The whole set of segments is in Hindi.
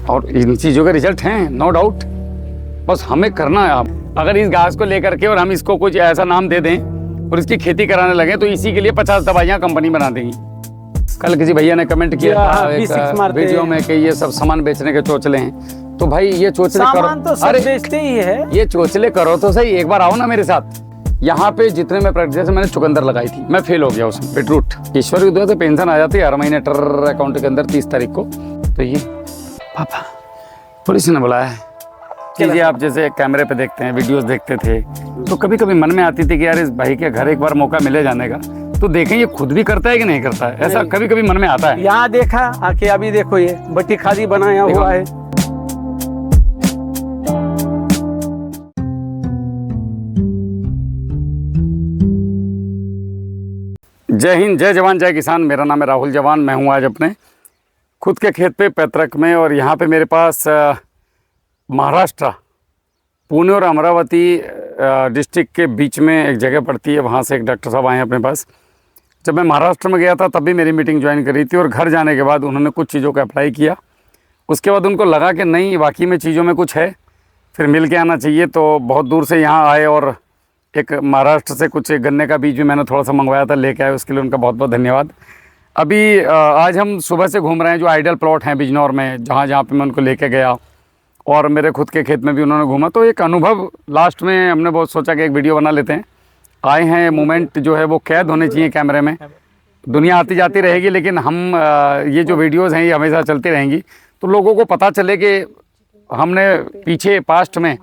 और इन चीज़ों के रिजल्ट हैं, नो डाउट। बस हमें करना है। आप अगर इस घास को लेकर के और हम इसको कुछ ऐसा नाम दे दें और इसकी खेती कराने लगे तो इसी के लिए 50 दवाइयाँ कंपनी बना देंगी। कल किसी भैया ने कमेंट किया था एक वीडियो में कि ये सब सामान बेचने के चोचले हैं। तो भाई ये चोचले करो तो सब बेचते ही है। ये चोचले करो तो सही, एक बार आओ ना मेरे साथ। यहाँ पे जितने मैं प्रैक्टिस से मैंने चुकंदर लगाई थी, मैं फेल हो गया उसमें। बीटरूट ईश्वर की दुआ से पेंशन आ जाती है हर महीने टर अकाउंट के अंदर 30 तारीख को। तो ये पापा पुलिस ने बुलाया है कि आप जैसे कैमरे पे देखते हैं, वीडियोस देखते थे, तो कभी कभी मन में आती थी कि यार इस भाई के घर एक बार मौका मिले जाने का, तो देखें ये खुद भी करता है कि नहीं करता है। ऐसा कभी कभी मन में आता है। यहाँ देखा आके, अभी देखो ये बट्टी खादी बनाया हुआ है। जय हिंद, जय जवान, जय किसान। मेरा नाम है राहुल जवान। मैं हूँ आज अपने खुद के खेत पे, पैतृक में। और यहाँ पे मेरे पास महाराष्ट्र, पुणे और अमरावती डिस्ट्रिक्ट के बीच में एक जगह पड़ती है। वहाँ से एक डॉक्टर साहब आए हैं अपने पास। जब मैं महाराष्ट्र में गया था तब भी मेरी मीटिंग ज्वाइन करी थी, और घर जाने के बाद उन्होंने कुछ चीज़ों को अप्लाई किया। उसके बाद उनको लगा कि नहीं, वाकई में चीज़ों में कुछ है, फिर मिल के आना चाहिए। तो बहुत दूर से यहाँ आए और एक महाराष्ट्र से कुछ गन्ने का बीज भी मैंने थोड़ा सा मंगवाया था, लेके आए। उसके लिए उनका बहुत बहुत धन्यवाद। अभी आज हम सुबह से घूम रहे हैं जो आइडियल प्लॉट हैं बिजनौर में, जहाँ जहाँ पे मैं उनको लेके गया, और मेरे खुद के खेत में भी उन्होंने घूमा। तो एक अनुभव लास्ट में हमने बहुत सोचा कि एक वीडियो बना लेते हैं। आए हैं, मोमेंट जो है वो कैद होने चाहिए कैमरे में। दुनिया आती जाती रहेगी, लेकिन हम ये जो वीडियोज़ हैं ये हमेशा चलती रहेंगी, तो लोगों को पता चले कि हमने पीछे पास्ट में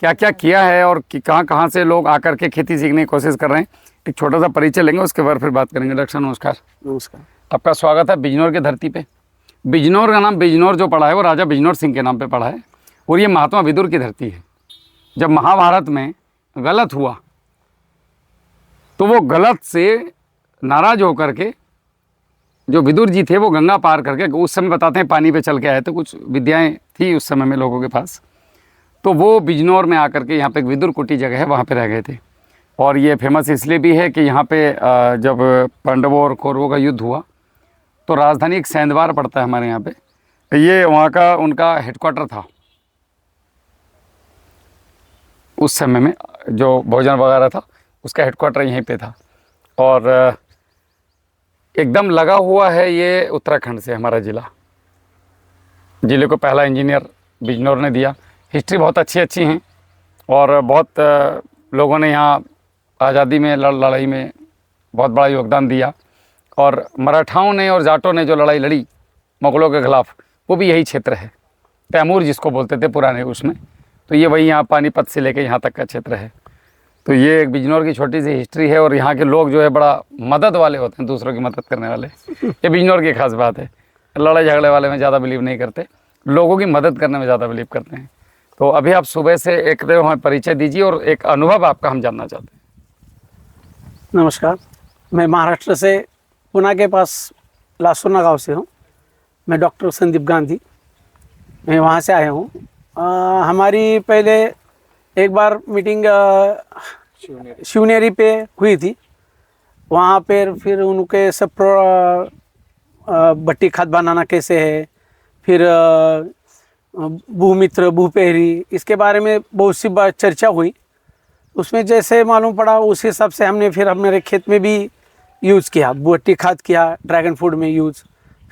क्या क्या किया है और कहाँ कहाँ से लोग आकर के खेती सीखने की कोशिश कर रहे हैं। एक छोटा सा परिचय लेंगे, उसके बाद फिर बात करेंगे। डॉक्टर नमस्कार। नमस्कार। आपका स्वागत है बिजनौर की धरती पे। बिजनौर का नाम, बिजनौर जो पड़ा है वो राजा बिजनौर सिंह के नाम पे पड़ा है, और ये महात्मा विदुर की धरती है। जब महाभारत में गलत हुआ तो वो गलत से नाराज होकर के जो विदुर जी थे वो गंगा पार करके, उस समय बताते हैं पानी पे चल के आए थे, कुछ विद्याएं थी उस समय में लोगों के पास, तो वो बिजनौर में आकर के यहाँ पे एक विदुर कुटी जगह है, वहाँ पे रह गए थे। और ये फेमस इसलिए भी है कि यहाँ पे जब पांडवों और कौरवों का युद्ध हुआ तो राजधानी एक सेंधवार पड़ता है हमारे यहाँ पे, ये वहाँ का उनका हेडक्वार्टर था उस समय में। जो भोजन वगैरह था उसका हेडक्वार्टर यहीं पे था, और एकदम लगा हुआ है ये उत्तराखंड से हमारा ज़िले को पहला इंजीनियर बिजनौर ने दिया। हिस्ट्री बहुत अच्छी अच्छी हैं, और बहुत लोगों ने यहाँ आज़ादी में लड़ाई में बहुत बड़ा योगदान दिया। और मराठाओं ने और जाटों ने जो लड़ाई लड़ी मुग़लों के ख़िलाफ़, वो भी यही क्षेत्र है, तैमूर जिसको बोलते थे पुराने उसमें। तो ये वही यहाँ पानीपत से लेके यहाँ तक का क्षेत्र है। तो ये एक बिजनौर की छोटी सी हिस्ट्री है, और यहाँ के लोग जो है बड़ा मदद वाले होते हैं, दूसरों की मदद करने वाले। ये बिजनौर की खास बात है। लड़ाई झगड़े वाले में ज़्यादा बिलीव नहीं करते, लोगों की मदद करने में ज़्यादा बिलीव करते हैं। तो अभी आप सुबह से एक तो हमें परिचय दीजिए और एक अनुभव आपका हम जानना चाहते हैं। नमस्कार, मैं महाराष्ट्र से पुणे के पास लासोना गांव से हूँ। मैं डॉक्टर संदीप गांधी, मैं वहाँ से आया हूँ। हमारी पहले एक बार मीटिंग शिवनेरी पे हुई थी। वहाँ पर फिर उनके सब भट्टी खाद बनाना कैसे है, फिर भूमित्र, भूपेहरी, इसके बारे में बहुत सी बात चर्चा हुई। उसमें जैसे मालूम पड़ा उस हिसाब से हमने फिर हमारे खेत में भी यूज़ किया। भट्टी खाद किया, ड्रैगन फ्रूट में यूज़,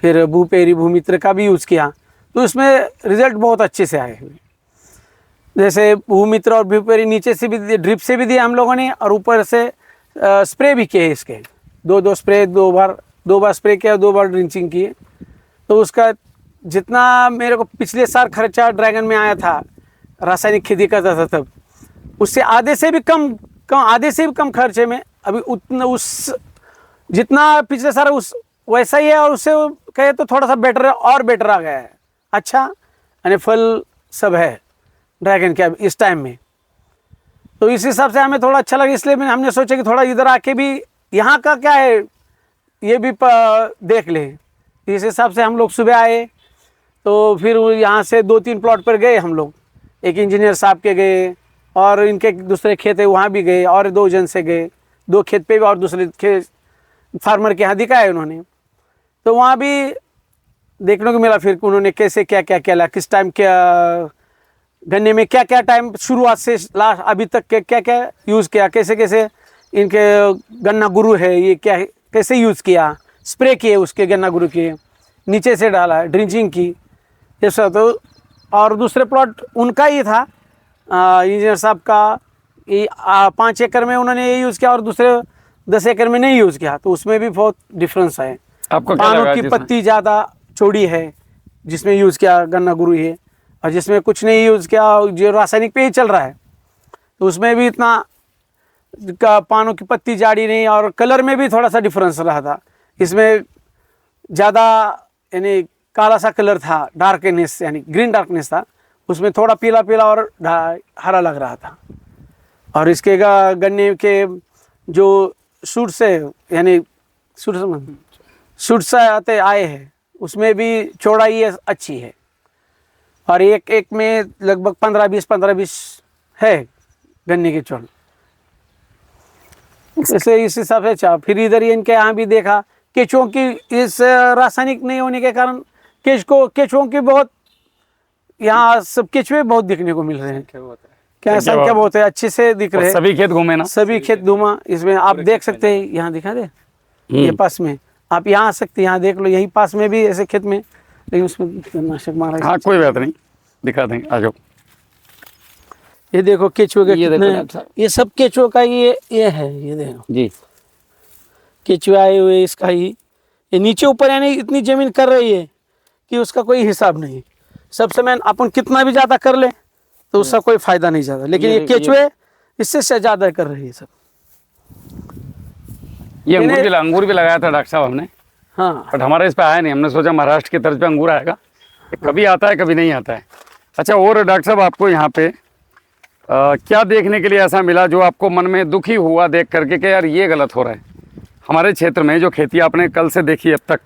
फिर भूपेहरी, भूमित्र का भी यूज़ किया। तो उसमें रिज़ल्ट बहुत अच्छे से आए। जैसे भूमित्र और भूपेहरी नीचे से भी ड्रिप से भी दिया हम लोगों ने, और ऊपर से स्प्रे भी किए इसके। दो स्प्रे, दो बार स्प्रे किया, 2 बार ड्रिंचिंग किए। तो उसका जितना मेरे को पिछले साल खर्चा ड्रैगन में आया था, रासायनिक खेती करता था तब, उससे आधे से भी कम खर्चे में अभी उतना उस जितना पिछले साल उस वैसा ही है, और उससे कहे तो थोड़ा सा बेटर है, और बेटर आ गया है। अच्छा, यानी फल सब है ड्रैगन के अब इस टाइम में। तो इस हिसाब से हमें थोड़ा अच्छा लगा, इसलिए हमने सोचा कि थोड़ा इधर आके भी यहाँ का क्या है ये भी देख ले। इस हिसाब से हम लोग सुबह आए, तो फिर यहाँ से 2-3 प्लॉट पर गए हम लोग। एक इंजीनियर साहब के गए, और इनके दूसरे खेत है वहाँ भी गए, और 2 जन से गए, 2 खेत पे भी, और दूसरे खेत फार्मर के यहाँ दिखाए उन्होंने। तो वहाँ भी देखने को मिला फिर उन्होंने कैसे क्या क्या किया, किस टाइम क्या गन्ने में क्या क्या टाइम शुरुआत से लास्ट अभी तक क्या क्या यूज़ किया, कैसे कैसे इनके गन्ना गुरु है ये क्या कैसे यूज़ किया, स्प्रे किए उसके गन्ना गुरु के, नीचे से डाला, ड्रिंचिंग की, ये सब। तो और दूसरे प्लॉट उनका ही था इंजीनियर साहब का, ये 5 एकड़ में उन्होंने ये यूज़ किया और दूसरे 10 एकड़ में नहीं यूज़ किया, तो उसमें भी बहुत डिफरेंस है। आपको क्या पानों लगा की जिसमें? पत्ती ज़्यादा चौड़ी है जिसमें यूज़ किया गन्ना गुरु है, और जिसमें कुछ नहीं यूज़ किया जो रासायनिक पे ही चल रहा है, तो उसमें भी इतना पानों की पत्ती जाड़ी नहीं, और कलर में भी थोड़ा सा डिफरेंस रहा था। इसमें ज़्यादा यानी काला सा कलर था, डार्कनेस यानी ग्रीन डार्कनेस था, उसमें थोड़ा पीला पीला और हरा लग रहा था। और इसके गन्ने के जो शूट्स है यानी शूट्स आते आए हैं उसमें भी चौड़ाई अच्छी है, और एक एक में लगभग 15-20 है गन्ने के चौड़। ऐसे इस हिसाब से चाह फिर इधर ही इनके यहाँ भी देखा केचुओं की, इस रासायनिक नहीं होने के कारण केचुओं की बहुत यहाँ सब केचुए बहुत दिखने को मिल रहे हैं, क्या संख्या बहुत है, अच्छे से दिख रहे हैं। सभी खेत घूमे ना? सभी खेत घूमा, इसमें आप देख सकते हैं, यहाँ दिखा दे ये पास में, आप यहाँ आ सकते हैं, यहाँ देख लो, यही पास में भी ऐसे खेत में, लेकिन उसमें कीटनाशक मारा है। हाँ कोई बात नहीं, दिखा देंगे, आ जाओ। ये देखो केचुए के ये देखो कितने, डॉक्टर साहब। ये सब केचुए का ये है, ये देखो जी केचुए आए हुए इसका ही, ये नीचे ऊपर यानी इतनी जमीन कर रही है कि उसका कोई हिसाब नहीं। सबसे मेन अपन कितना भी ज़्यादा कर ले तो उसका कोई फायदा नहीं ज़्यादा, लेकिन ये केचुए इससे ज़्यादा कर रही है सब। ये अंगूर भी लगाया था डॉक्टर साहब हमने, हाँ बट हमारे इस पे आया नहीं। हमने सोचा महाराष्ट्र की तर्ज पे अंगूर आएगा, ये कभी आता है कभी नहीं आता है। अच्छा, और डॉक्टर साहब आपको यहाँ पे क्या देखने के लिए ऐसा मिला जो आपको मन में दुखी हुआ देख करके कि यार ये गलत हो रहा है हमारे क्षेत्र में, जो खेती आपने कल से देखी अब तक?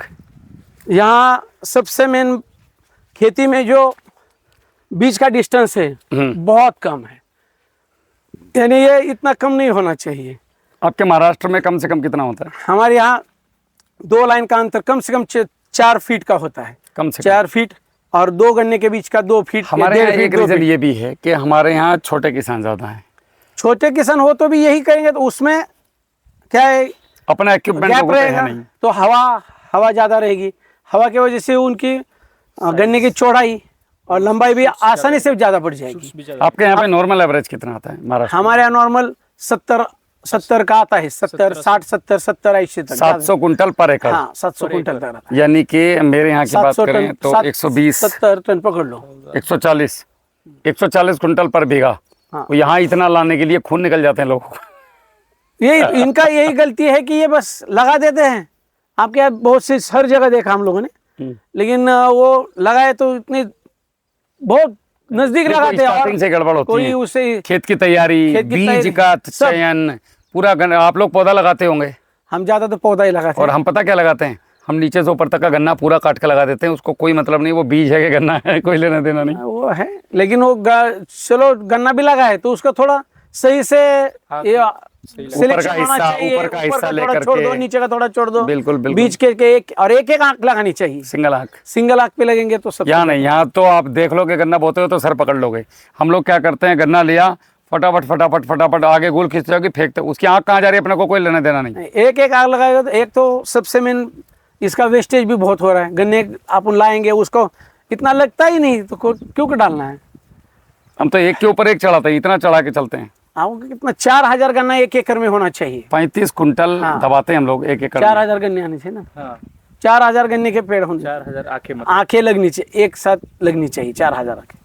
यहाँ सबसे मेन खेती में जो बीज का डिस्टेंस है बहुत कम है, यानी ये इतना कम नहीं होना चाहिए। आपके महाराष्ट्र में कम से कम कितना होता है? हमारे यहाँ 2 लाइन का अंतर कम से कम 4 फीट का होता है, कम से 4 फीट, और 2 गन्ने के बीच का 2 फीट। हमारे यहाँ 1.5 एक फीट, 2 रीजन फीट। ये भी है कि हमारे यहाँ छोटे किसान ज़्यादा हैं। छोटे किसान हो तो भी यही करेंगे, तो उसमें क्या है, अपना इक्विपमेंट गैप रहेगा, नहीं। तो हवा ज़्यादा रहेगी, हवा की वजह से उनकी गन्ने की चौड़ाई और लंबाई भी आसानी से ज़्यादा बढ़ जाएगी। आपके यहाँ पे नॉर्मल एवरेज कितना आता है महाराष्ट्र? हमारे यहाँ नॉर्मल 70 का आता है, 70, 60, 70, 70, 80 तक। 700 कुंटल पर एकड़। हाँ 700 कुंटल तक आता है। यानी कि मेरे यहाँ की बात 700 करें टन, तो 120, 70 टन पकड़ लो, 140 कुंटल पर बीघा। हाँ। तो यहाँ इतना लाने के लिए खून निकल जाते हैं लोगों को। ये इनका यही गलती है कि ये बस लगा देते हैं। आपके यहाँ बहुत सी हर जगह देखा हम लोगों ने, लेकिन वो लगाए तो इतने बहुत नजदीक लगाते हैं, स्टार्टिंग से गड़बड़ होती कोई है। उसे खेत की तैयारी, खेत की बीज तैयारी, का सब। चयन पूरा आप लोग पौधा लगाते होंगे, हम ज्यादा तो पौधा ही लगाते और हैं। हम पता क्या लगाते हैं, हम नीचे से ऊपर तक का गन्ना पूरा काट के लगा देते हैं। उसको कोई मतलब नहीं वो बीज है कि गन्ना है, कोई लेना देना नहीं। वो है, लेकिन वो चलो गन्ना भी लगा है तो उसका थोड़ा सही से ऊपर का हिस्सा लेकर छोड़ दो, के, नीचे का थोड़ा छोड़ दो, बिल्कुल बिल्कुल, बीच के एक और एक आंख लगानी चाहिए। सिंगल आंख, सिंगल आंख पे लगेंगे तो सब। यहाँ नहीं, यहाँ तो आप देख लो कि गन्ना बोते हो तो सर पकड़ लोगे। हम लोग क्या करते हैं, गन्ना लिया फटाफट फटाफट फटाफट आगे गोल खींचते हो कि फेंकते, उसकी आंख कहाँ जा रही है अपने को कोई लेना देना नहीं। एक आग लगाएगा तो एक तो सबसे मेन इसका वेस्टेज भी बहुत हो रहा है। गन्ने आप लाएंगे उसको इतना लगता ही नहीं तो क्यों डालना है। हम तो एक के ऊपर एक चढ़ाते हैं, इतना चढ़ा के चलते हैं। आपको कितना 4000 गन्ना एक एकड़ में होना चाहिए। 35 कुंटल हाँ। दबाते हैं हम लोग एक एकड़ में। 4000 गन्ने आने चाहिए ना। हाँ 4000 गन्ने के पेड़ होने, 4000 आंखें आंखें लगनी चाहिए, एक साथ लगनी चाहिए। 4000 आंखें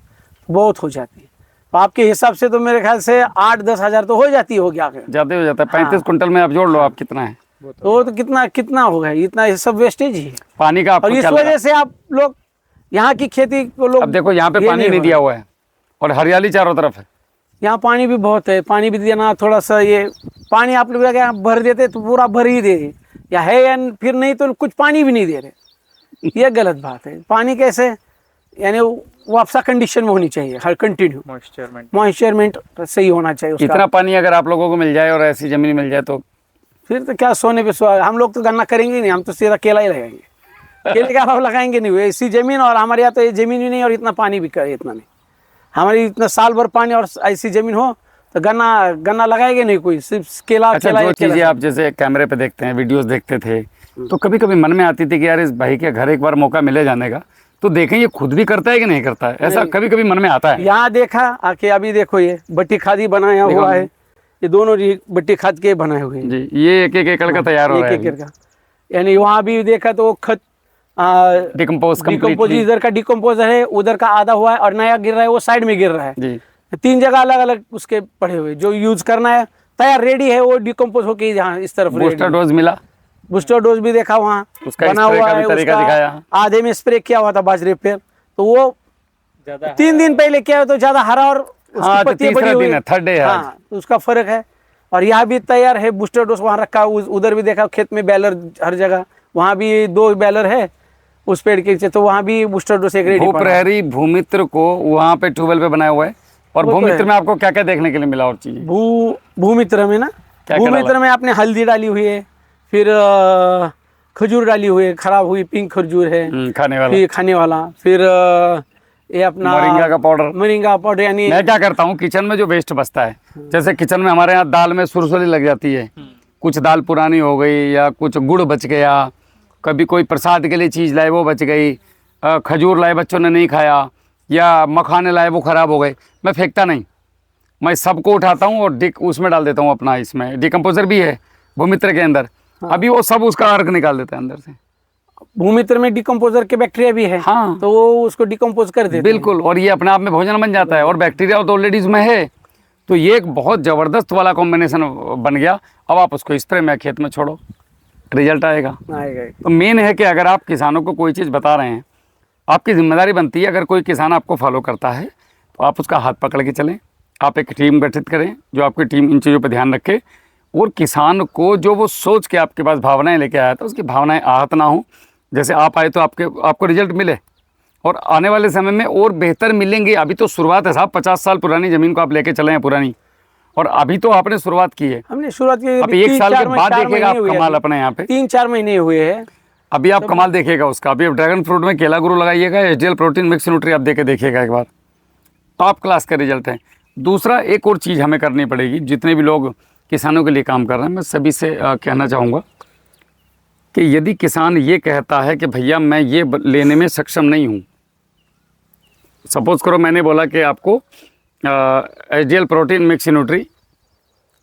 बहुत हो जाती है, तो आपके हिसाब से तो मेरे ख्याल से 8-10 हजार तो हो जाती होगी आगे, ज्यादा हो जाता है। 35 कुंटल में आप जोड़ लो आप कितना है, तो कितना होगा, इतना ये सब वेस्टेज ही है। पानी का आपको और इस क्या लगा? वजह से आप लोग यहाँ की खेती को लोग, अब देखो यहाँ पे ये पानी नहीं हो दिया हुआ है और हरियाली चारों तरफ है। यहाँ पानी भी बहुत है, पानी भी देना थोड़ा सा, ये पानी आप लोग अगर यहाँ भर देते तो पूरा भर ही दे, या है या फिर नहीं तो कुछ पानी भी नहीं दे रहे, ये गलत बात है। पानी कैसे, यानी वो आपसा कंडीशन में होनी चाहिए, हर कंटिन्यू मॉइस्चरमेंट सही होना चाहिए उसका। इतना पानी अगर आप लोगों को मिल जाए और ऐसी जमीन मिल जाए तो फिर तो क्या सोने पे सुहागा। हम लोग तो गन्ना करेंगे नहीं, हम तो सीधा केला ही लगाएंगे। केले का भाव लगाएंगे नहीं, ऐसी जमीन, और हमारे यहाँ तो ये जमीन ही नहीं और इतना पानी भी करे इतना नहीं, हमारी इतना साल भर पानी और ऐसी जमीन हो तो गन्ना गन्ना लगाएंगे नहीं कोई, सिर्फ केला अच्छा, केला जो केला। चीज़ें आप जैसे कैमरे पे देखते हैं, वीडियोस देखते थे, तो कभी कभी मन में आती थी कि यार इस भाई के घर एक बार मौका मिले जाने का, तो देखें ये खुद भी करता है कि नहीं करता है, ऐसा कभी कभी मन में आता है। यहाँ देखा आके, अभी देखो ये बट्टी खादी बनाया हुआ है, ये दोनों बट्टी खाद के बनाए हुए हैं जी, ये एक एक एकड़ का तैयार हो रहा एक है एकड़ का। यानी वहाँ भी देखा तो खत डिकम्पोज डिकम्पोज, इधर का डिकम्पोजर है, उधर का आधा हुआ है और नया गिर रहा है, वो साइड में गिर रहा है। जी, 3 जगह अलग अलग उसके पड़े हुए, जो यूज करना है तैयार रेडी है, वो डिकम्पोज होके यहाँ इस तरफ बूस्टर डोज मिला, बूस्टर डोज भी देखा वहाँ उसका बना स्प्रे हुआ का भी है, तरीका दिखाया। उसका आधे में स्प्रे किया हुआ था बाजरे पे, तो वो 3 दिन पहले किया है तो ज्यादा हरा और उसकी हाँ, तो पत्तियां तीसरा बड़ी हुई दिन है, थर्ड डे है आज। हाँ, तो उसका फर्क है। और यहाँ भी तैयार है, बूस्टर डोज वहाँ रखा, उधर भी देखा खेत में बैलर हर जगह, वहाँ भी 2 बैलर है उस पेड़ के नीचे, तो वहाँ भी बूस्टर डोज एक रेडी। भूप्रहरी भूमित्र को वहाँ पे ट्यूबवेल पे बनाया हुआ है। और भूमित्र में आपको क्या क्या देखने के लिए मिला और चीजें? भूमित्र में ना, क्या भूमित्र में आपने हल्दी डाली हुई है, फिर खजूर डाली हुई है, खराब हुई पिंक खजूर है खाने वाला, फिर खाने वाला, फिर ये अपना मोरिंगा का पाउडर। Moringa powder. यानी मैं क्या करता हूँ, किचन में जो वेस्ट बचता है, जैसे किचन में हमारे यहाँ दाल में सुरसुरी लग जाती है, कुछ दाल पुरानी हो गई या कुछ गुड़ बच गया, कभी कोई प्रसाद के लिए चीज़ लाए वो बच गई, खजूर लाए बच्चों ने नहीं खाया, या मखाने लाए वो ख़राब हो गए, मैं फेंकता नहीं, मैं सबको उठाता हूँ और उसमें डाल देता हूँ अपना, इसमें डिकम्पोजर भी है भूमित्र के अंदर। अभी वो सब उसका अर्क निकाल देता है अंदर से। भूमित्र में डिकम्पोजर के बैक्टीरिया भी है, हाँ, तो वो उसको डिकम्पोज कर देते हैं। बिल्कुल, और ये अपने आप में भोजन बन जाता है, और बैक्टीरिया तो ऑलरेडी इसमें है, तो ये एक बहुत ज़बरदस्त वाला कॉम्बिनेशन बन गया। अब आप उसको स्प्रे में खेत में छोड़ो, रिजल्ट आएगा। तो मेन है कि अगर आप किसानों को कोई चीज़ बता रहे हैं, आपकी जिम्मेदारी बनती है, अगर कोई किसान आपको फॉलो करता है तो आप उसका हाथ पकड़ के चलें, आप एक टीम गठित करें, जो आपकी टीम इन चीज़ों पर ध्यान रखे, और किसान को जो वो सोच के आपके पास भावनाएं लेके आया था, उसकी भावनाएं आहत ना हो। जैसे आप आए तो आपको रिजल्ट मिले, और आने वाले समय में और बेहतर मिलेंगे। अभी तो शुरुआत है साहब, 50 साल पुरानी ज़मीन को आप लेके चले हैं पुरानी, और अभी तो आपने शुरुआत की है। हमने शुरुआत की, अभी 1 साल के बाद देखिएगा आप कमाल अपने यहाँ पे। 3-4 महीने हुए हैं, अभी आप कमाल देखिएगा उसका। अभी आप ड्रैगन फ्रूट में केला गुरु लगाइएगा, HDL प्रोटीन मिक्स न्यूट्री आप देके देखिएगा एक बार, टॉप क्लास का रिजल्ट है। दूसरा, एक और चीज़ हमें करनी पड़ेगी, जितने भी लोग किसानों के लिए काम कर रहे हैं, मैं सभी से कहना चाहूँगा कि यदि किसान ये कहता है कि भैया मैं ये लेने में सक्षम नहीं हूँ, सपोज़ करो मैंने बोला कि आपको HDL प्रोटीन मिक्स न्यूट्री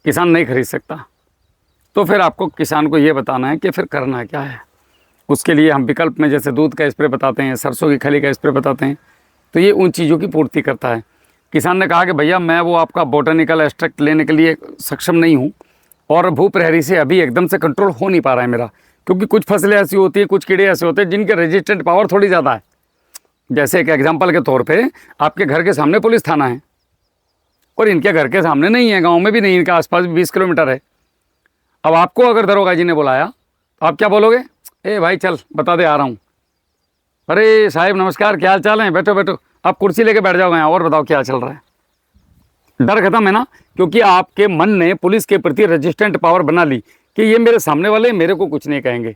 किसान नहीं खरीद सकता, तो फिर आपको किसान को ये बताना है कि फिर करना क्या है। उसके लिए हम विकल्प में जैसे दूध का स्प्रे बताते हैं, सरसों की खली का स्प्रे बताते हैं, तो ये उन चीज़ों की पूर्ति करता है। किसान ने कहा कि भैया मैं वो आपका बोटनिकल एक्सट्रैक्ट लेने के लिए सक्षम नहीं हूँ, और भूप्रहरी से अभी एकदम से कंट्रोल हो नहीं पा रहा है मेरा, क्योंकि कुछ फसलें ऐसी होती हैं, कुछ कीड़े ऐसे होते हैं जिनके रेजिस्टेंट पावर थोड़ी ज़्यादा है। जैसे एक एग्जांपल के तौर पे आपके घर के सामने पुलिस थाना है, और इनके घर के सामने नहीं है, गांव में भी नहीं, इनके आसपास भी 20 किलोमीटर है। अब आपको अगर दरोगा जी ने बुलाया तो आप क्या बोलोगे? ए भाई चल बता दे, आ रहा हूँ। अरे साहब नमस्कार, क्या हाल चाल है, बैठो बैठो, आप कुर्सी लेके बैठ जाओगे यहाँ, और बताओ क्या चल रहा है। डर खत्म है ना, क्योंकि आपके मन ने पुलिस के प्रति रेजिस्टेंट पावर बना ली कि ये मेरे सामने वाले मेरे को कुछ नहीं कहेंगे।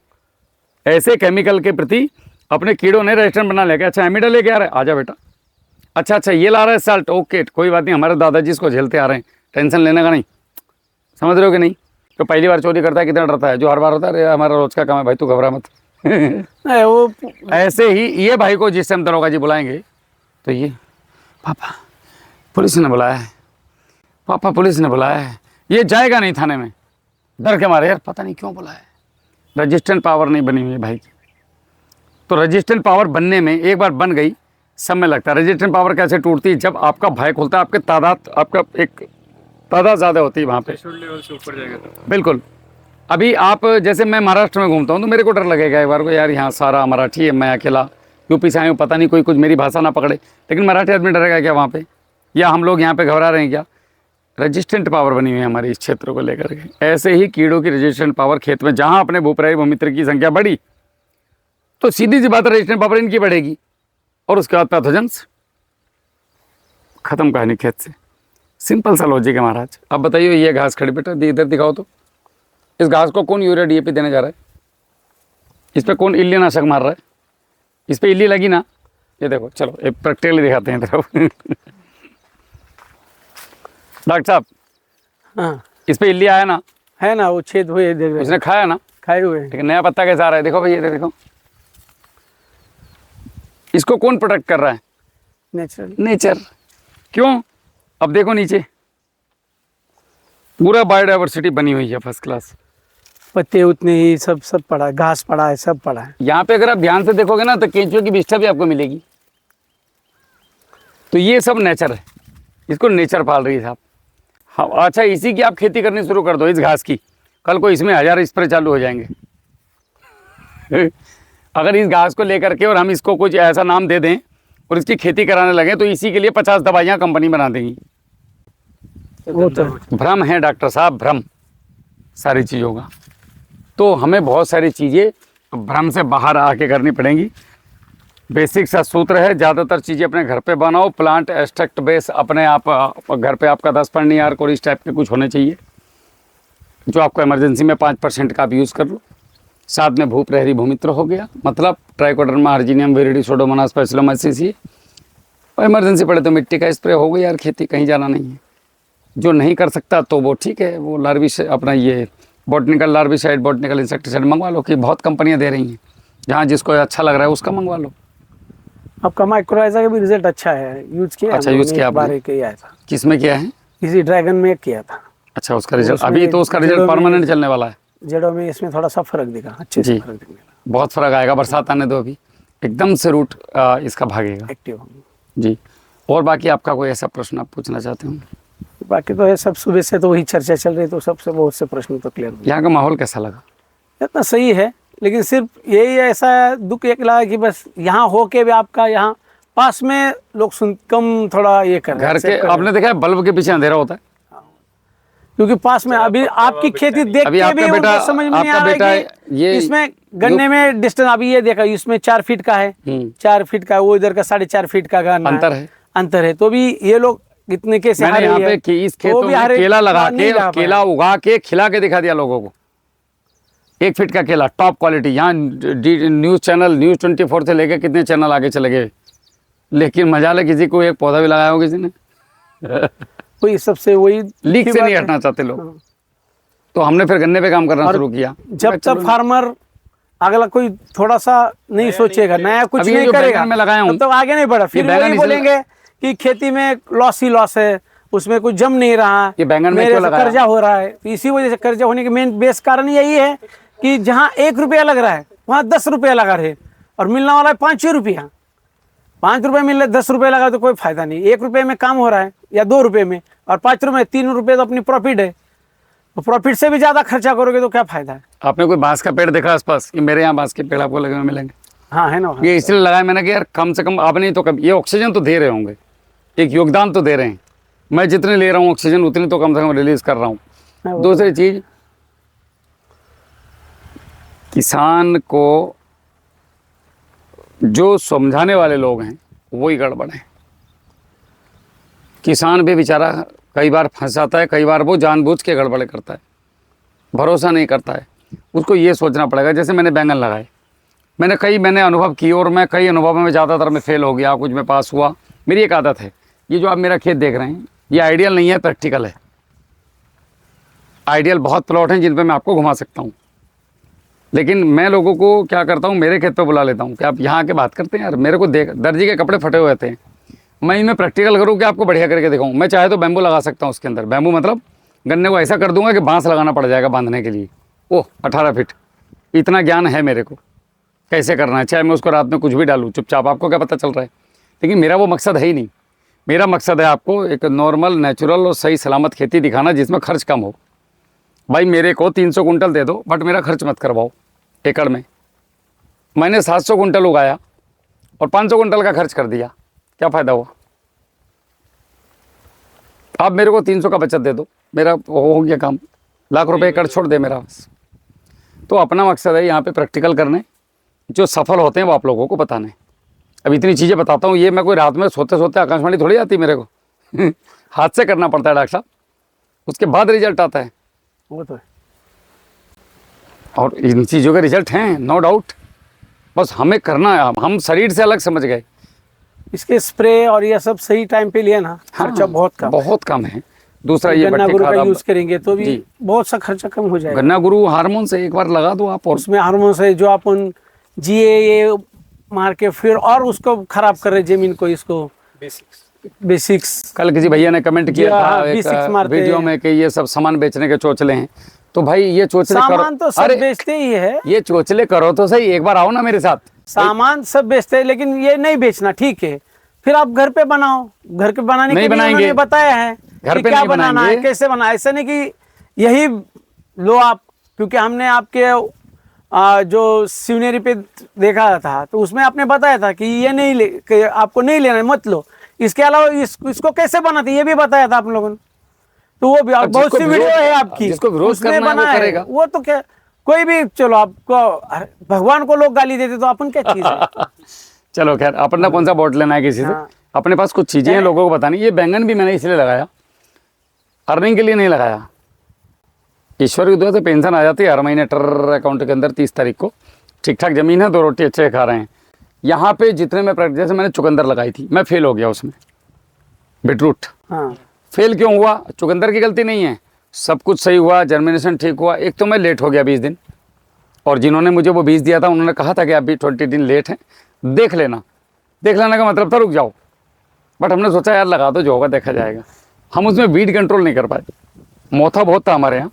ऐसे केमिकल के प्रति अपने कीड़ों ने रेजिस्टेंट बना लिया। अच्छा एमिडा लेके आ रहा है, आजा बेटा। अच्छा ये ला रहा है साल्ट, ओके कोई बात नहीं, हमारे दादाजी इसको झेलते आ रहे हैं, टेंशन लेने का नहीं। समझ रहे हो कि नहीं? तो पहली बार चोरी करता है कितना डरता है, जो हर बार होता है अरे हमारा रोज का काम है भाई, तू घबरा मत। वो ऐसे ही ये भाई को जिस टाइम दरोगा जी बुलाएंगे तो ये पापा पुलिस ने बुलाया है, पापा पुलिस ने बुलाया है, ये जाएगा नहीं थाने में, डर के मारे यार पता नहीं क्यों बुलाया है। रजिस्टेंट पावर नहीं बनी हुई है भाई की। तो रजिस्टेंट पावर बनने में एक बार बन गई समय लगता है। रजिस्टेंट पावर कैसे टूटती है? जब आपका भय खुलता है, आपके तादाद, आपका एक तादाद ज़्यादा होती है वहाँ पे, लेवल से ऊपर जाएगा तो। बिल्कुल। अभी आप जैसे मैं महाराष्ट्र में घूमता हूँ तो मेरे को डर लगेगा एक बार को, यार यहाँ सारा मराठी है, मैं अकेला यूपी से आया हूँ, पता नहीं कोई कुछ मेरी भाषा ना पकड़े, लेकिन मराठी आदमी डरेगा क्या वहाँ पे, या हम लोग यहाँ पे घबरा रहे हैं क्या? रजिस्टेंट पावर बनी हुई है हमारे इस क्षेत्र को लेकर के। ऐसे ही कीड़ों की रजिस्टेंट पावर खेत में, जहाँ अपने भूप्रहरी भूमित्र की संख्या बढ़ी तो सीधी सी बात रजिस्टेंट पावर इनकी बढ़ेगी, और उसके बाद पैथोजेंस खत्म कहानी खेत से। सिंपल सा लॉजिक है महाराज। अब बताइए ये घास खड़ी बेटा, इधर दिखाओ तो, इस घास को कौन यूरिया DAP देने जा रहा है? इस पर कौन इल्लीनाशक मार रहा है? इस पे इल्ली लगी ना, ये देखो, चलो एक प्रैक्टिकली दिखाते हैं तरफ। डॉक्टर साहब, हाँ इस पे इल्ली आया ना, है ना, वो छेद हुए देख रहे उसने हैं, खाया ना, खाए हुए हैं। ठीक है। नया पत्ता कैसा आ रहा है, देखो भाई, ये देखो, इसको कौन प्रोटेक्ट कर रहा है? नेचुरल। नेचर। क्यों? अब देखो नीचे पूरा बायोडाइवर्सिटी बनी हुई है फर्स्ट क्लास। पत्ते उतने ही, सब सब पड़ा है, घास पड़ा है, सब पड़ा है। यहाँ पे अगर आप ध्यान से देखोगे ना तो केंचुए की विष्ठा भी आपको मिलेगी। तो ये सब नेचर है, इसको नेचर पाल रही है साहब। हाँ, अच्छा, इसी की आप खेती करनी शुरू कर दो, इस घास की। कल को इसमें 1000 स्प्रे चालू हो जाएंगे। अगर इस घास को लेकर के और हम इसको कुछ ऐसा नाम दे दें और इसकी खेती कराने लगे तो इसी के लिए 50 दवाइयाँ कंपनी बना देंगी। वो तो भ्रम है डॉक्टर साहब, भ्रम सारी चीज़ों का। तो हमें बहुत सारी चीज़ें भ्रम से बाहर आके करनी पड़ेंगी। बेसिक सा सूत्र है, ज़्यादातर चीज़ें अपने घर पे बनाओ, प्लांट एक्सट्रैक्ट बेस अपने आप घर पे आपका 10 पन्नी आर और इस टाइप के कुछ होने चाहिए, जो आपको इमरजेंसी में 5% का आप यूज़ कर लो। साथ में भूप प्रहरी भूमित्र हो गया, मतलब ट्राइकोडर्मा अर्जिनियम विरिडी सोडोमोनास स्पाइरोलाइसिस। और इमरजेंसी पड़े तो मिट्टी का स्प्रे हो गई यार, खेती कहीं जाना नहीं है। जो नहीं कर सकता तो वो ठीक है, वो अपना ये बॉटनिकल लार्विसाइड, बॉटनिकल इंसेक्टिसाइड मंगवा लो, कि बहुत कंपनियां दे रही हैं। जहाँ जिसको अच्छा लग रहा है उसका मंगवा लो। आपका माइक्रोराइजा का भी रिजल्ट अच्छा है, यूज किया। अच्छा, यूज किया आपने? बार किया था। किस में किया है? किसी ड्रैगन में किया था। अच्छा, उसका रिजल्ट उसमें अभी तो उसका रिजल्ट जड़ों में- परमानेंट चलने वाला है। जड़ों में इसमें थोड़ा सा फर्क दिखा, अच्छे से जी। फर्क दिखने लगा, बहुत फर्क आएगा, बरसात आने दो, अभी एकदम से रूट इसका भागेगा। एक्टिव होंगे। जी। और बाकी आपका कोई ऐसा प्रश्न आप पूछना चाहते हो? बाकी तो है सब, सुबह से तो वही चर्चा चल रही, तो सबसे बहुत से प्रश्न तो क्लियर हुए। यहाँ का माहौल कैसा लगा? इतना सही है, लेकिन सिर्फ यही ऐसा दुख एक लगा कि बस यहाँ हो के भी आपका यहाँ पास में लोग कम थोड़ा ये कर रहे हैं, घर के accept कर रहे हैं। आपने देखा है बल्ब के पीछे अंधेरा होता है। क्योंकि पास में अभी आपकी खेती देख अभी के आपका भी बेटा- उनको समझ में नहीं आपका आ रहा बेटा है कि ये इसमें गन्ने में डिस्टेंस, अभी ये देखा इसमें 4 फीट का है, 4 फीट का, वो इधर का 4.5 फीट का गन्ना अंतर है। तो भी ये लोग इतने के मैंने यहाँ पे कि इस खेतों में केला लगा के, केला उगा के खिला के दिखा दिया लोगों को। 1 फीट का केला, टॉप क्वालिटी। यहाँ न्यूज़ चैनल, न्यूज़ 24 से लेके कितने चैनल आगे चले गए, लेकिन मजाल है किसी को एक पौधा भी लगाया हो किसी ने। वही सबसे वही लीक से नहीं हटना चाहते लोग। तो हमने फिर गन्ने पे काम करना शुरू किया। जब तक फार्मर अगला कोई थोड़ा सा नहीं सोचेगा, नया कुछ अभी ये नहीं जो करेगा, बैंगन में लगाया हूँ, तब तक आगे नहीं बढ़ा। फिर बैंगन वही इसलिए- बोलेंगे कि खेती में लॉस ही लॉस है, उसमें कुछ जम नहीं रहा, ये बैंगन में मेरे क्यों से लगाया? कर्जा हो रहा है। तो इसी वजह से कर्जा होने के मेन बेस कारण यही है कि जहाँ 1 रुपया लग रहा है वहाँ 10 रुपया लगा रहे, और मिलने वाला है 5 रुपया। 5 रुपये मिल रहे, 10 रुपये लगा तो कोई फायदा नहीं। 1 रुपये में काम हो रहा है या 2 रुपये में, और 5 रुपये 3 रुपये तो अपनी प्रॉफिट है। तो प्रॉफिट से भी ज्यादा खर्चा करोगे तो क्या फायदा है। आपने कोई बांस का पेड़ देखा आसपास? कि मेरे यहाँ बांस के पेड़ आपको लगे हुए मिलेंगे। हाँ है ना, वहाँ। ये इसलिए लगाया मैंने कि यार कम से कम आपने तो कम ये ऑक्सीजन तो दे रहे होंगे, एक योगदान तो दे रहे हैं। मैं जितने ले रहा हूँ ऑक्सीजन उतनी तो कम से कम रिलीज कर रहा हूँ। हाँ, वो दूसरी चीज, किसान को जो समझाने वाले लोग हैं वही गड़बड़ है। किसान भी बेचारा कई बार फंस जाता है, कई बार वो जानबूझ के गड़बड़ करता है, भरोसा नहीं करता है। उसको ये सोचना पड़ेगा। जैसे मैंने बैंगन लगाए, मैंने अनुभव किए, और मैं कई अनुभवों में ज़्यादातर में फेल हो गया, कुछ में पास हुआ। मेरी एक आदत है, ये जो आप मेरा खेत देख रहे हैं ये आइडियल नहीं है, प्रैक्टिकल है। आइडियल बहुत प्लॉट हैं जिन पे मैं आपको घुमा सकता हूँ, लेकिन मैं लोगों को क्या करता हूँ, मेरे खेत पे बुला लेता हूँ कि आप यहाँ आके बात करते हैं। यार मेरे को देख, दर्जी के कपड़े फटे हुए थे, मैं इनमें प्रैक्टिकल करूँ कि आपको बढ़िया करके दिखाऊँ। मैं चाहे तो बैम्बू लगा सकता हूँ उसके अंदर। बैम्बू मतलब गन्ने को ऐसा कर दूंगा कि बांस लगाना पड़ जाएगा बांधने के लिए। ओह 18 फीट, इतना ज्ञान है मेरे को कैसे करना है। चाहे मैं उसको रात में कुछ भी डालूँ चुपचाप, आपको क्या पता चल रहा है। लेकिन मेरा वो मकसद है ही नहीं। मेरा मकसद है आपको एक नॉर्मल, नेचुरल और सही सलामत खेती दिखाना जिसमें खर्च कम हो। भाई मेरे को 300 कुंटल दे दो, बट मेरा खर्च मत करवाओ एकड़ में। मैंने 700 कुंटल उगाया और 500 कुंटल का खर्च कर दिया, क्या फ़ायदा हुआ। आप मेरे को 300 का बचत दे दो, मेरा हो गया काम। लाख रुपए एकड़ छोड़ दे मेरा बस। तो अपना मकसद है यहाँ पे प्रैक्टिकल करने, जो सफल होते हैं वो आप लोगों को बताने। अब इतनी चीज़ें बताता हूँ, ये मैं कोई रात में सोते सोते आकाशवाणी थोड़ी आती मेरे को हाथ से करना पड़ता है डॉक्टर साहब, उसके बाद रिजल्ट आता है। वो तो है। और इन चीज़ों के रिजल्ट हैं, नो डाउट। बस हमें करना है, हम शरीर से अलग समझ गए। इसके स्प्रे और ये सब सही टाइम पे लिया ना, खर्चा बहुत कम है। दूसरा ये गन्ना बट्टी गुरु का खाद यूज करेंगे तो भी जी। बहुत सा खर्चा कम हो जाएगा। गन्ना गुरु हार्मोन से एक बार लगा दो आप, और उसमें हार्मोन से जो अपन ये मार के फिर और उसको खराब कर रहे जमीन को, इसको बेसिक्स। कल किसी भैया ने कमेंट किया था हाँ, एक बेसिक्स मारते वीडियो हैं। में कि ये सब सामान बेचने के चोचले हैं। तो भाई ये चोचले सामान तो सब अरे बेचते ही है, ये चोचले करो तो सही, एक बार आओ ना मेरे साथ। सामान सब बेचते हैं, लेकिन ये नहीं बेचना, ठीक है। फिर आप घर पे बनाओ, घर पे बनाने नहीं के लिए बनाएंगे। उन्होंने बताया है घर कि पे क्या नहीं बनाना है, बनाएंगे। कैसे बनाना है। ऐसा नहीं कि यही लो आप, क्योंकि हमने आपके जो सिवनेरी पे देखा था तो उसमें आपने बताया था कि ये नहीं कि आपको नहीं लेना है, मत लो। इसके अलावा इसको कैसे बनाते ये भी बताया था आप लोगों ने। तो वो भी और बहुत जिसको सी वीडियो विरोध- है आपकी, जिसको विरोध उसमें करना है वो बना है। करेगा। वो तो क्या, कोई भी, चलो आपको भगवान को लोग गाली देते तो अपन क्या चीज है। चलो खैर, अपना कौन सा वोट लेना है किसी से। हाँ। अपने पास कुछ चीजें हैं लोगों को बतानी। ये बैंगन भी मैंने इसलिए लगाया, अर्निंग के लिए नहीं लगाया। ईश्वर की दुआ से पेंशन आ जाती है हर महीने टर अकाउंट के अंदर 30 तारीख को। ठीक ठाक जमीन है, 2 रोटी अच्छे खा रहे हैं। यहाँ पे जितने में जैसे मैंने चुकंदर लगाई थी, मैं फेल हो गया उसमें। बीटरूट हाँ, फेल क्यों हुआ? चुकंदर की गलती नहीं है, सब कुछ सही हुआ, जर्मिनेशन ठीक हुआ। एक तो मैं लेट हो गया 20 दिन, और जिन्होंने मुझे वो बीज दिया था उन्होंने कहा था कि अभी 20 दिन लेट है, देख लेना। देख लेने का मतलब था रुक जाओ। बट हमने सोचा यार लगा दो, जो होगा देखा जाएगा। हम उसमें वीड कंट्रोल नहीं कर पाए। मोथा बहुत था हमारे यहाँ,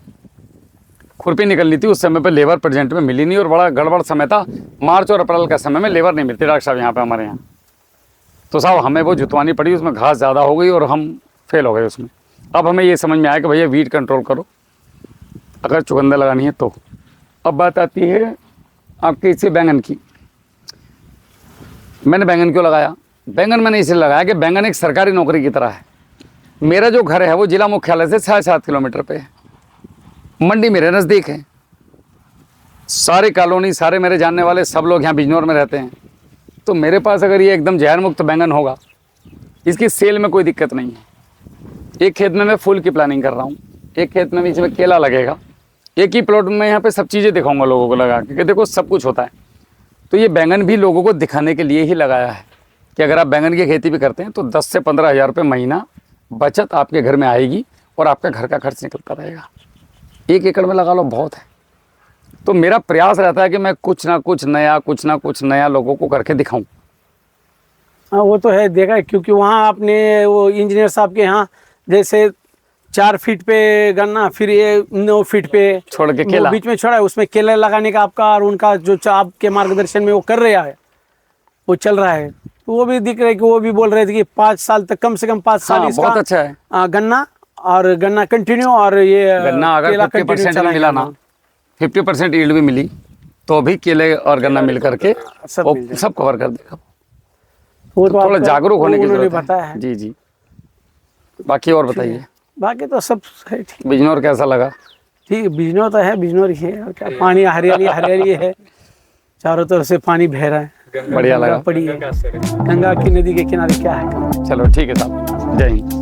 खुरपी निकलनी थी। उस समय पे लेबर प्रेजेंट में मिली नहीं, और बड़ा गड़बड़ समय था। मार्च और अप्रैल का समय में लेबर नहीं मिलती डॉक्टर साहब यहाँ पे हमारे यहाँ। तो साहब हमें वो जुतवानी पड़ी, उसमें घास ज़्यादा हो गई और हम फेल हो गए उसमें। अब हमें ये समझ में आया कि भैया वीड कंट्रोल करो अगर चुकंदर लगानी है तो। अब बात आती है आपके इससे बैंगन की। मैंने बैंगन क्यों लगाया? बैंगन मैंने इसलिए लगाया कि बैंगन एक सरकारी नौकरी की तरह है। मेरा जो घर है वो जिला मुख्यालय से 7.5 किलोमीटर पे है, मंडी मेरे नज़दीक है। सारे कॉलोनी, सारे मेरे जानने वाले सब लोग यहाँ बिजनौर में रहते हैं। तो मेरे पास अगर ये एकदम जहर मुक्त बैंगन होगा, इसकी सेल में कोई दिक्कत नहीं है। एक खेत में मैं फूल की प्लानिंग कर रहा हूँ, एक खेत में बीच में केला लगेगा, एक ही प्लॉट में यहाँ पे सब चीज़ें दिखाऊंगा लोगों को लगा के कि देखो सब कुछ होता है। तो ये बैंगन भी लोगों को दिखाने के लिए ही लगाया है कि अगर आप बैंगन की खेती भी करते हैं तो 10 से 15 हज़ार रुपये महीना बचत आपके घर में आएगी, और आपका घर का खर्च निकलता रहेगा। 1 एकड़ में लगा लो बहुत है। तो मेरा प्रयास रहता है कि मैं कुछ ना कुछ नया लोगों को करके दिखाऊं। हाँ, वो तो है, देखा है। क्योंकि वहाँ आपने वो इंजीनियर साहब के यहाँ जैसे 4 फीट पे गन्ना, फिर ये 9 फीट पे छोड़ के केला, बीच में छोड़ा है, उसमें केला लगाने का आपका और उनका जो आपके मार्गदर्शन में वो कर रहा है, वो चल रहा है। तो वो भी दिख रहा है कि वो भी बोल रहे थे कि 5 साल तक, कम से कम 5 साल हाँ, इसका बहुत अच्छा है गन्ना, और गन्ना कंटिन्यू, और ये गन्ना अगर केला 50% continue भी मिला ना, 50% ईल्ड भी मिली तो भी केले और गन्ना मिल करके सब वो मिल जाएगा। सब कवर कर देगा। वो तो थोड़ा आपका- जागरूक होने की उन्होंने जरूरत बताया है। है। जी जी। बाकी और बताइए, बाकी तो सब है ठीक। बिजनौर कैसा लगा? ठीक, बिजनौर तो है, बिजनौर ही है, और क्या, पानी हरियाली हरियाली है, चारों तरफ से पानी बह रहा है, बढ़िया लगा। पड़ी है गंगा की नदी के किनारे, क्या है। चलो ठीक है साहब, जय हिंद।